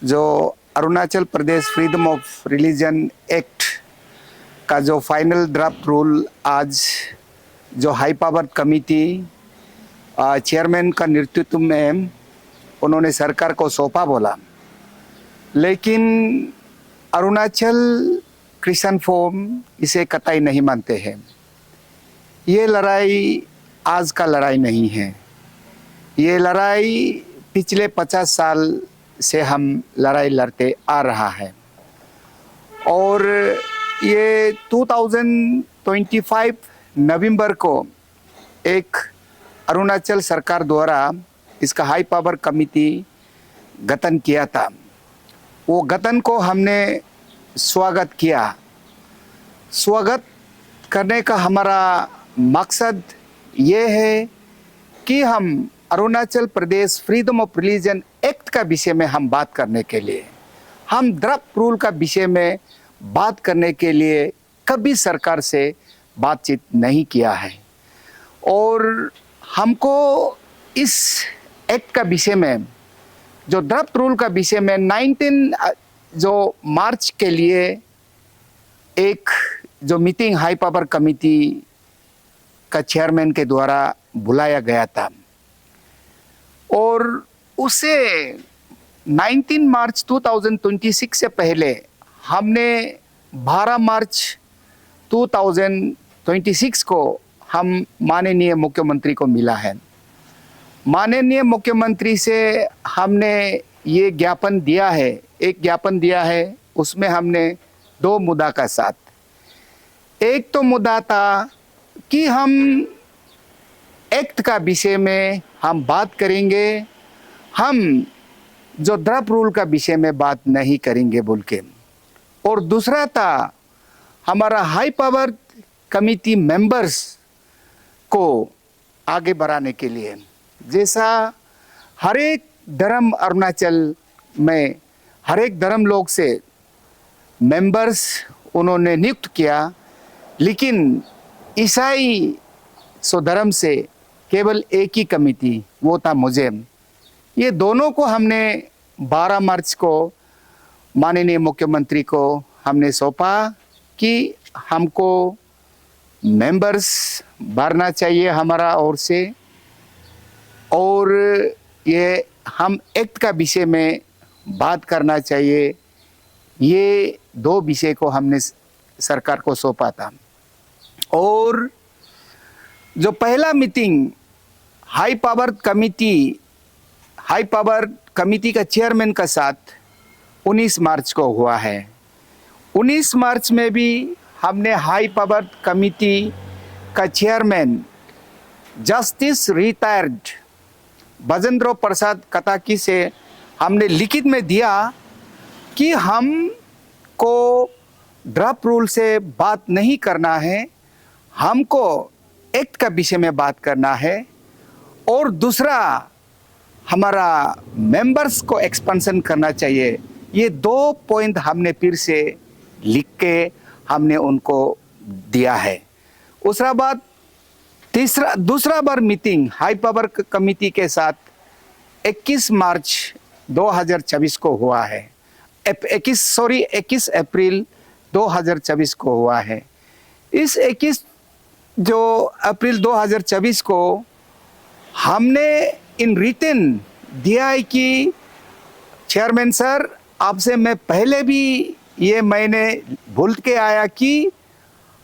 जो Arunachal Pradesh freedom of religion act का जो फाइनल ड्राफ्ट रूल आज जो हाई पावर कमेटी चेयरमैन का नेतृत्व में उन्होंने सरकार को सौंपा बोला, लेकिन अरुणाचल क्रिश्चियन फोरम इसे कतई नहीं मानते हैं। ये लड़ाई आज का लड़ाई नहीं है, ये लड़ाई पिछले 50 साल से हम लड़ाई लड़ते आ रहा है और ये 2025 नवंबर को एक अरुणाचल सरकार द्वारा इसका हाई पावर कमेटी गठन किया था। वो गठन को हमने स्वागत किया। स्वागत करने का हमारा मकसद ये है कि हम Arunachal Pradesh freedom of religion act का विषय में हम बात करने के लिए, हम ड्राफ्ट रूल का विषय में बात करने के लिए कभी सरकार से बातचीत नहीं किया है और हमको इस एक्ट का विषय में, जो ड्राफ्ट रूल का विषय में 19 जो मार्च के लिए एक जो मीटिंग हाई पावर कमेटी का चेयरमैन के द्वारा बुलाया गया था और उसे 19 मार्च 2026 से पहले हमने 12 मार्च 2026 को हम माननीय मुख्यमंत्री को मिला है। माननीय मुख्यमंत्री से हमने ये ज्ञापन दिया है, एक ज्ञापन दिया है। उसमें हमने 2 मुद्दा का साथ, एक तो मुद्दा था कि हम एक्ट का विषय में हम बात करेंगे, हम जो ड्राफ्ट रूल का विषय में बात नहीं करेंगे बोल के, और दूसरा था हमारा हाई पावर कमेटी मेंबर्स को आगे बढ़ाने के लिए। जैसा हर एक धर्म अरुणाचल में हर एक धर्म लोग से मेंबर्स उन्होंने नियुक्त किया, लेकिन ईसाई सो धर्म से केवल एक ही कमेटी, वो था मुझे। ये दोनों को हमने 12 मार्च को माननीय मुख्यमंत्री को हमने सौंपा कि हमको मेंबर्स भरना चाहिए हमारा ओर से, और ये हम एक्ट का विषय में बात करना चाहिए। ये 2 विषय को हमने सरकार को सौंपा था और जो पहला मीटिंग हाई पावर कमेटी का चेयरमैन का साथ 19 मार्च को हुआ है। 19 मार्च में भी हमने हाई पावर कमेटी का चेयरमैन जस्टिस रिटायर्ड भजेंद्र प्रसाद कताकी से हमने लिखित में दिया कि हमको ड्राफ्ट रूल से बात नहीं करना है, हमको एक्ट का विषय में बात करना है, और दूसरा हमारा मेंबर्स को एक्सपेंशन करना चाहिए। ये 2 पॉइंट हमने फिर से लिख के हमने उनको दिया है। उसके बाद दूसरा बार मीटिंग हाई पावर कमेटी के साथ 21 मार्च 2024 को हुआ है। 21 अप्रैल 2024 को हुआ है। इस 21 जो अप्रैल 2024 को हमने इन रिटन दिया है कि चेयरमैन सर, आपसे मैं पहले भी ये मैंने भूल के आया कि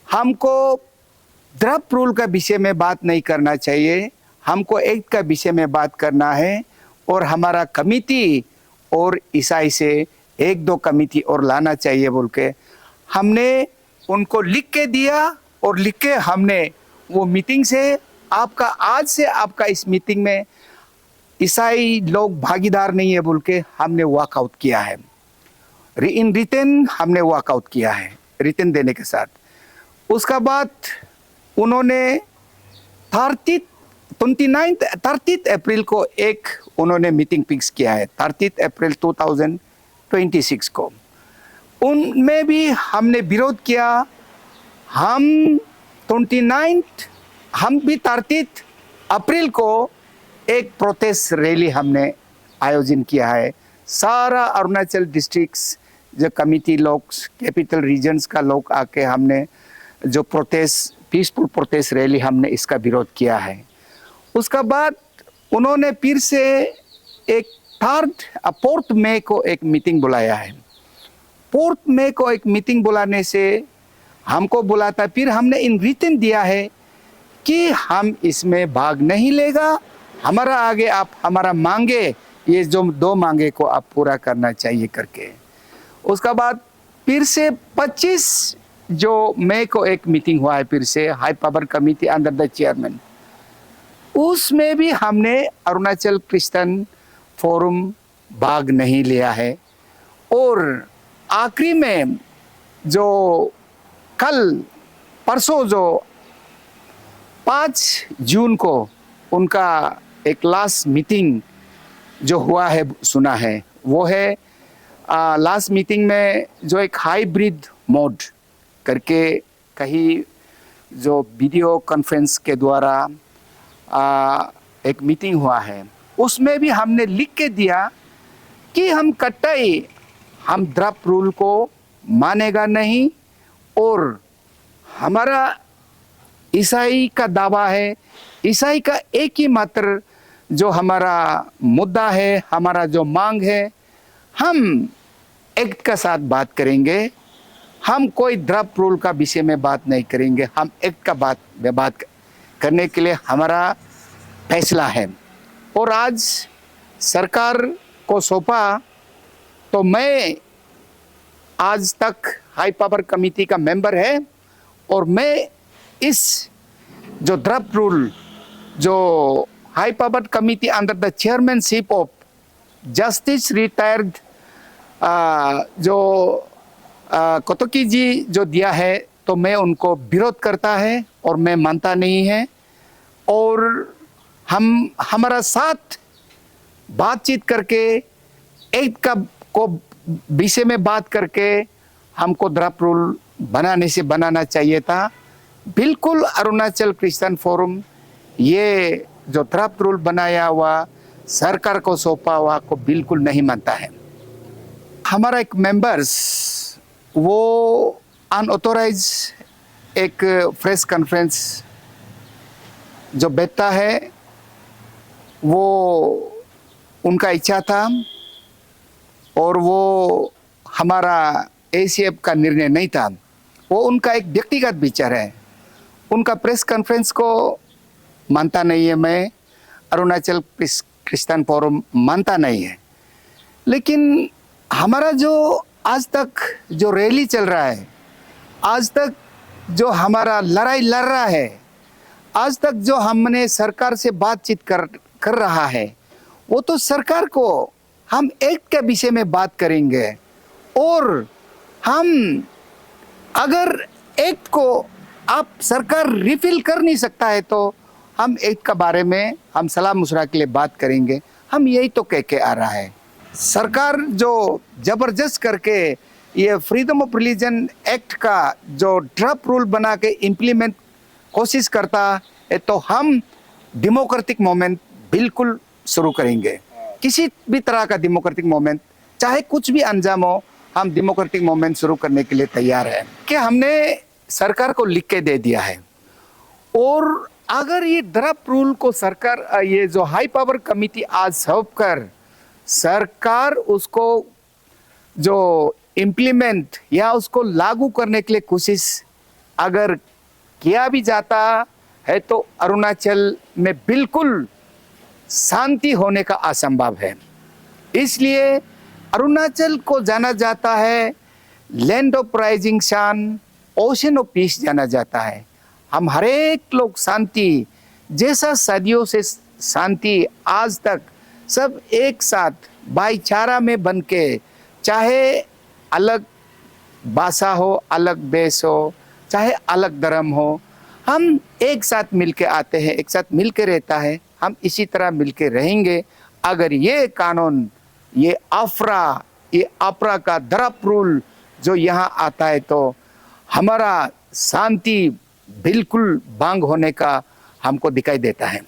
हमको ड्राफ्ट रूल का विषय में बात नहीं करना चाहिए, हमको एक्ट का विषय में बात करना है, और हमारा कमेटी और ईसाई से 1-2 कमेटी और लाना चाहिए बोल के हमने उनको लिख के दिया। और लिख के हमने वो मीटिंग से आज से आपका इस मीटिंग में ईसाई लोग भागीदार नहीं है बोल के हमने वॉकआउट किया है। इन रिटर्न हमने वॉकआउट किया है, रिटर्न देने के साथ। उसका बाद उन्होंने 30 अप्रैल को एक उन्होंने मीटिंग फिक्स किया है, 30 अप्रैल 2026 को। उनमें भी हमने विरोध किया। हम भी 30 अप्रैल को एक प्रोटेस्ट रैली हमने आयोजन किया है सारा अरुणाचल डिस्ट्रिक्ट्स जो कमिटी लोग, कैपिटल रीजन्स का लोग आके हमने जो प्रोटेस्ट, पीसफुल प्रोटेस्ट रैली हमने इसका विरोध किया है। उसका बाद उन्होंने फिर से एक 4 मई को एक मीटिंग बुलाया है। 4 मई को एक मीटिंग बुलाने से हमको बुलाता, फिर हमने इन रिटन दिया है कि हम इसमें भाग नहीं लेगा, हमारा आगे आप हमारा मांगे, ये जो 2 मांगे को आप पूरा करना चाहिए करके। उसका बाद फिर से 25 जो मई को एक मीटिंग हुआ है फिर से high power committee under the chairman, उसमें भी हमने अरुणाचल क्रिश्चियन फोरम भाग नहीं लिया है। और आखिरी में जो कल परसों जो 5 जून को उनका एक लास्ट मीटिंग जो हुआ है सुना है, वो है लास्ट मीटिंग में जो एक हाइब्रिड मोड करके कहीं जो वीडियो कॉन्फ्रेंस के द्वारा एक मीटिंग हुआ है, उसमें भी हमने लिख के दिया कि हम कतई हम ड्राफ्ट रूल को मानेगा नहीं, और हमारा ईसाई का दावा है, ईसाई का एक ही मात्र जो हमारा मुद्दा है, हमारा जो मांग है, हम एक्ट का साथ बात करेंगे, हम कोई ड्राफ्ट रूल का विषय में बात नहीं करेंगे, हम एक्ट का बात करने के लिए हमारा फैसला है। और आज सरकार को सौंपा, तो मैं आज तक हाई पावर कमेटी का मेंबर है, और मैं इस जो ड्राफ्ट रूल जो high power committee under the chairmanship of justice retired जो कोतोकी जी जो दिया है, तो मैं उनको विरोध करता है और मैं मानता नहीं है। और हम हमारा साथ बातचीत करके एक का को विषय में बात करके हमको ड्राफ्ट रूल बनाना चाहिए था। बिल्कुल अरुणाचल क्रिश्चियन फोरम ये जो ड्राफ्ट रूल बनाया हुआ सरकार को सौंपा हुआ को बिल्कुल नहीं मानता है। हमारा एक मेंबर्स वो अनऑथोराइज एक प्रेस कॉन्फ्रेंस जो बैठता है, वो उनका इच्छा था, और वो हमारा एसीएफ का निर्णय नहीं था, वो उनका एक व्यक्तिगत विचार है। उनका प्रेस कॉन्फ्रेंस को मानता नहीं है, मैं अरुणाचल क्रिश्चियन फोरम मानता नहीं है। लेकिन हमारा जो आज तक जो रैली चल रहा है, आज तक जो हमारा लड़ाई लड़ रहा है, आज तक जो हमने सरकार से बातचीत कर रहा है, वो तो सरकार को हम एक्ट के विषय में बात करेंगे। और हम अगर एक्ट को आप सरकार रिफिल कर नहीं सकता है, तो हम एक्ट के बारे में हम सलाह मुशरा के लिए बात करेंगे। हम यही तो कह के आ रहा है। सरकार जो जबरदस्त करके ये फ्रीडम ऑफ रिलीजन एक्ट का जो ड्राफ्ट रूल बना के इम्प्लीमेंट कोशिश करता है, तो हम डेमोक्रेटिक मूवमेंट बिल्कुल शुरू करेंगे। किसी भी तरह का डेमोक्रेटिक मूवमेंट, चाहे कुछ भी अंजाम हो, हम डेमोक्रेटिक मूवमेंट शुरू करने के लिए तैयार हैं। कि हमने सरकार को लिख के दे दिया है, और अगर ये ड्राफ्ट रूल को सरकार ये जो हाई पावर कमेटी आज सौंप कर सरकार उसको जो इम्प्लीमेंट या उसको लागू करने के लिए कोशिश अगर किया भी जाता है, तो अरुणाचल में बिल्कुल शांति होने का असंभव है। इसलिए अरुणाचल को जाना जाता है land of rising sun, ocean of peace जाना जाता है। हम हर एक लोग शांति, जैसा सदियों से शांति आज तक सब एक साथ भाईचारा में बन के, चाहे अलग भाषा हो, अलग देश हो, चाहे अलग धर्म हो, हम एक साथ मिलके आते हैं, एक साथ मिलके रहता है। हम इसी तरह मिलके रहेंगे। अगर ये कानून, ये अफरा का ड्राफ्ट रूल जो यहाँ आता है, तो हमारा शांति बिल्कुल भंग होने का हमको दिखाई देता है।